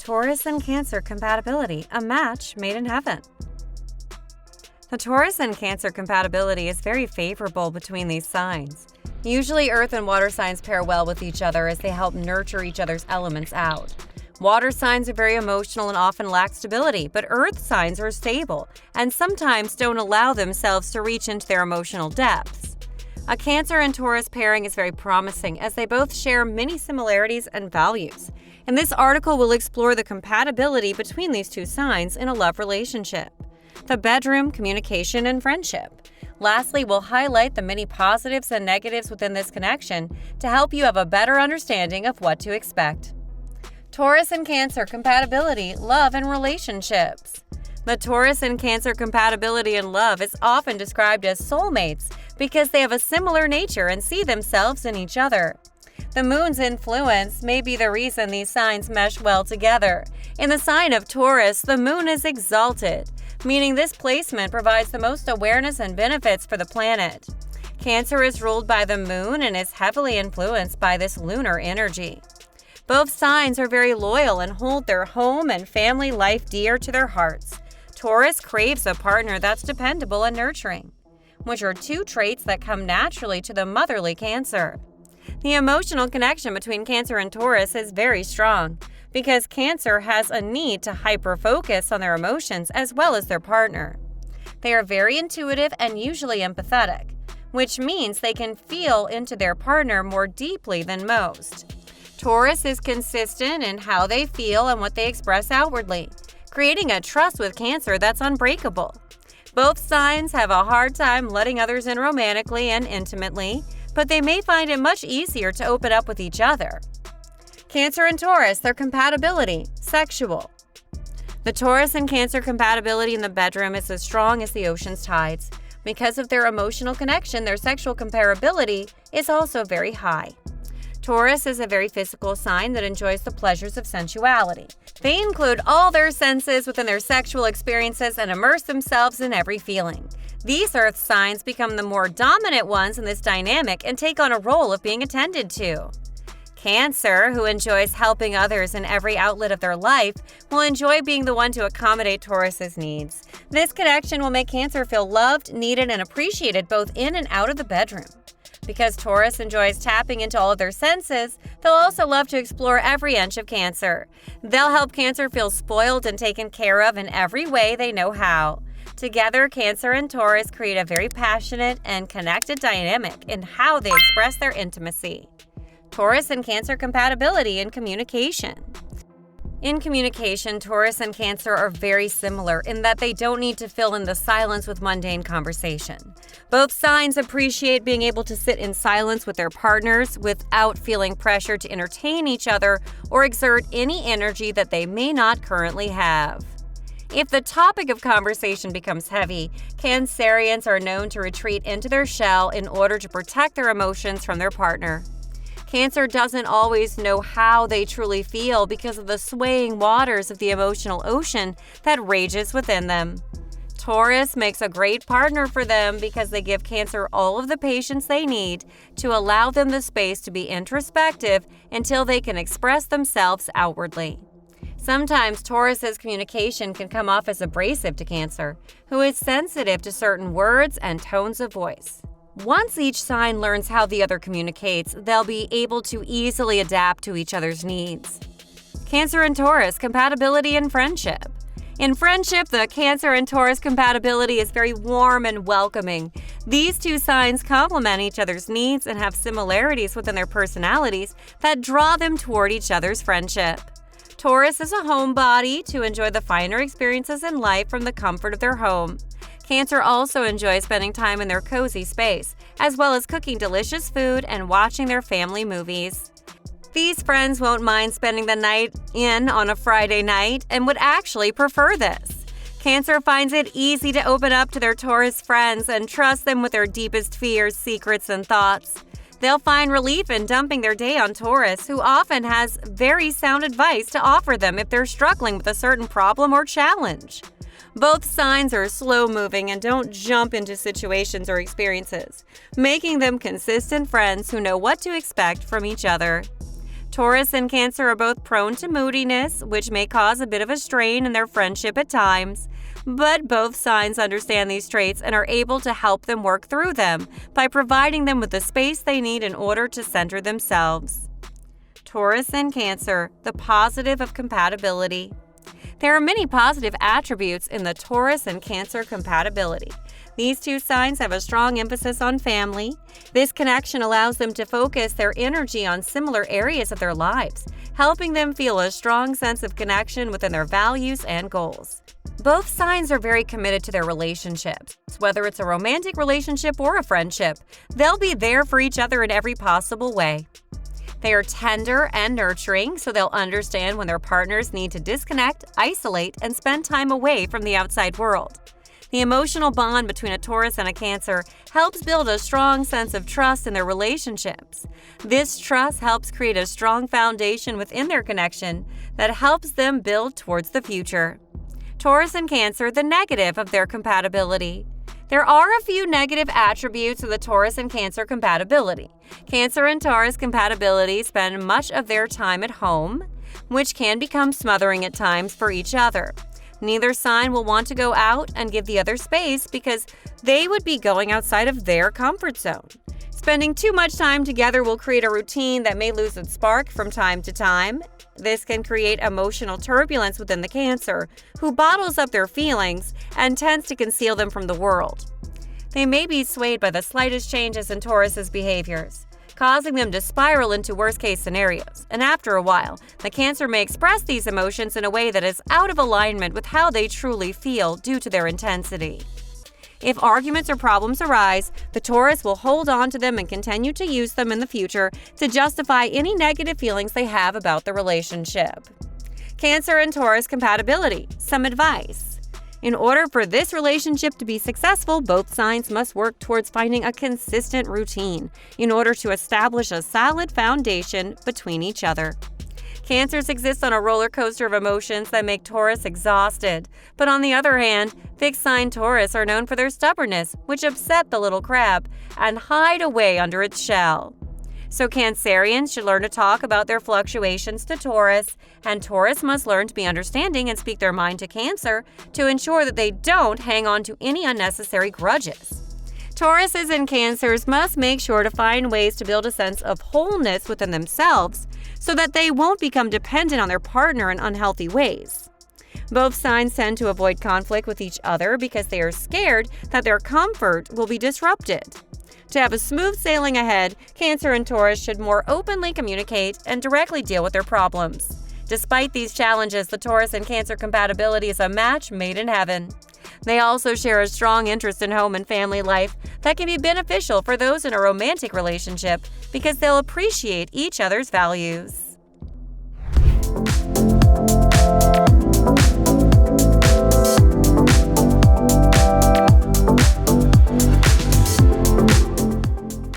Taurus and Cancer compatibility, a match made in heaven. The Taurus and Cancer compatibility is very favorable between these signs. Usually, earth and water signs pair well with each other as they help nurture each other's elements out. Water signs are very emotional and often lack stability, but earth signs are stable and sometimes don't allow themselves to reach into their emotional depths. A Cancer and Taurus pairing is very promising as they both share many similarities and values. And this article will explore the compatibility between these two signs in a love relationship, the bedroom, communication, and friendship. Lastly, we'll highlight the many positives and negatives within this connection to help you have a better understanding of what to expect. Taurus and Cancer compatibility, love and relationships. The Taurus and Cancer compatibility in love is often described as soulmates because they have a similar nature and see themselves in each other. The moon's influence may be the reason these signs mesh well together. In the sign of Taurus, the moon is exalted, meaning this placement provides the most awareness and benefits for the planet. Cancer is ruled by the moon and is heavily influenced by this lunar energy. Both signs are very loyal and hold their home and family life dear to their hearts. Taurus craves a partner that's dependable and nurturing, which are two traits that come naturally to the motherly Cancer. The emotional connection between Cancer and Taurus is very strong because Cancer has a need to hyper-focus on their emotions as well as their partner. They are very intuitive and usually empathetic, which means they can feel into their partner more deeply than most. Taurus is consistent in how they feel and what they express outwardly, creating a trust with Cancer that's unbreakable. Both signs have a hard time letting others in romantically and intimately, but they may find it much easier to open up with each other. Cancer and Taurus, their compatibility, sexual. The Taurus and Cancer compatibility in the bedroom is as strong as the ocean's tides. Because of their emotional connection, their sexual comparability is also very high. Taurus is a very physical sign that enjoys the pleasures of sensuality. They include all their senses within their sexual experiences and immerse themselves in every feeling. These earth signs become the more dominant ones in this dynamic and take on a role of being attended to. Cancer, who enjoys helping others in every outlet of their life, will enjoy being the one to accommodate Taurus's needs. This connection will make Cancer feel loved, needed, and appreciated both in and out of the bedroom. Because Taurus enjoys tapping into all of their senses, they'll also love to explore every inch of Cancer. They'll help Cancer feel spoiled and taken care of in every way they know how. Together, Cancer and Taurus create a very passionate and connected dynamic in how they express their intimacy. Taurus and Cancer compatibility in communication. In communication, Taurus and Cancer are very similar in that they don't need to fill in the silence with mundane conversation. Both signs appreciate being able to sit in silence with their partners without feeling pressure to entertain each other or exert any energy that they may not currently have. If the topic of conversation becomes heavy, Cancerians are known to retreat into their shell in order to protect their emotions from their partner. Cancer doesn't always know how they truly feel because of the swaying waters of the emotional ocean that rages within them. Taurus makes a great partner for them because they give Cancer all of the patience they need to allow them the space to be introspective until they can express themselves outwardly. Sometimes Taurus's communication can come off as abrasive to Cancer, who is sensitive to certain words and tones of voice. Once each sign learns how the other communicates, they'll be able to easily adapt to each other's needs. Cancer and Taurus compatibility in friendship. In friendship, the Cancer and Taurus compatibility is very warm and welcoming. These two signs complement each other's needs and have similarities within their personalities that draw them toward each other's friendship. Taurus is a homebody to enjoy the finer experiences in life from the comfort of their home. Cancer also enjoys spending time in their cozy space, as well as cooking delicious food and watching their family movies. These friends won't mind spending the night in on a Friday night and would actually prefer this. Cancer finds it easy to open up to their Taurus friends and trust them with their deepest fears, secrets, and thoughts. They'll find relief in dumping their day on Taurus, who often has very sound advice to offer them if they're struggling with a certain problem or challenge. Both signs are slow-moving and don't jump into situations or experiences, making them consistent friends who know what to expect from each other. Taurus and Cancer are both prone to moodiness, which may cause a bit of a strain in their friendship at times. But both signs understand these traits and are able to help them work through them by providing them with the space they need in order to center themselves. Taurus and Cancer, the positive of compatibility. There are many positive attributes in the Taurus and Cancer compatibility. These two signs have a strong emphasis on family. This connection allows them to focus their energy on similar areas of their lives, helping them feel a strong sense of connection within their values and goals. Both signs are very committed to their relationships. Whether it's a romantic relationship or a friendship, they'll be there for each other in every possible way. They are tender and nurturing, so they'll understand when their partners need to disconnect, isolate, and spend time away from the outside world. The emotional bond between a Taurus and a Cancer helps build a strong sense of trust in their relationships. This trust helps create a strong foundation within their connection that helps them build towards the future. Taurus and Cancer, the negative of their compatibility. There are a few negative attributes of the Taurus and Cancer compatibility. Cancer and Taurus compatibility spend much of their time at home, which can become smothering at times for each other. Neither sign will want to go out and give the other space because they would be going outside of their comfort zone. Spending too much time together will create a routine that may lose its spark from time to time. This can create emotional turbulence within the Cancer, who bottles up their feelings and tends to conceal them from the world. They may be swayed by the slightest changes in Taurus's behaviors, causing them to spiral into worst-case scenarios. And after a while, the Cancer may express these emotions in a way that is out of alignment with how they truly feel due to their intensity. If arguments or problems arise, the Taurus will hold on to them and continue to use them in the future to justify any negative feelings they have about the relationship. Cancer and Taurus compatibility. Some advice. In order for this relationship to be successful, both signs must work towards finding a consistent routine in order to establish a solid foundation between each other. Cancers exist on a roller coaster of emotions that make Taurus exhausted. But on the other hand, fixed sign Taurus are known for their stubbornness, which upset the little crab and hide away under its shell. So Cancerians should learn to talk about their fluctuations to Taurus, and Taurus must learn to be understanding and speak their mind to Cancer to ensure that they don't hang on to any unnecessary grudges. Tauruses and Cancers must make sure to find ways to build a sense of wholeness within themselves so that they won't become dependent on their partner in unhealthy ways. Both signs tend to avoid conflict with each other because they are scared that their comfort will be disrupted. To have a smooth sailing ahead, Cancer and Taurus should more openly communicate and directly deal with their problems. Despite these challenges, the Taurus and Cancer compatibility is a match made in heaven. They also share a strong interest in home and family life that can be beneficial for those in a romantic relationship because they'll appreciate each other's values.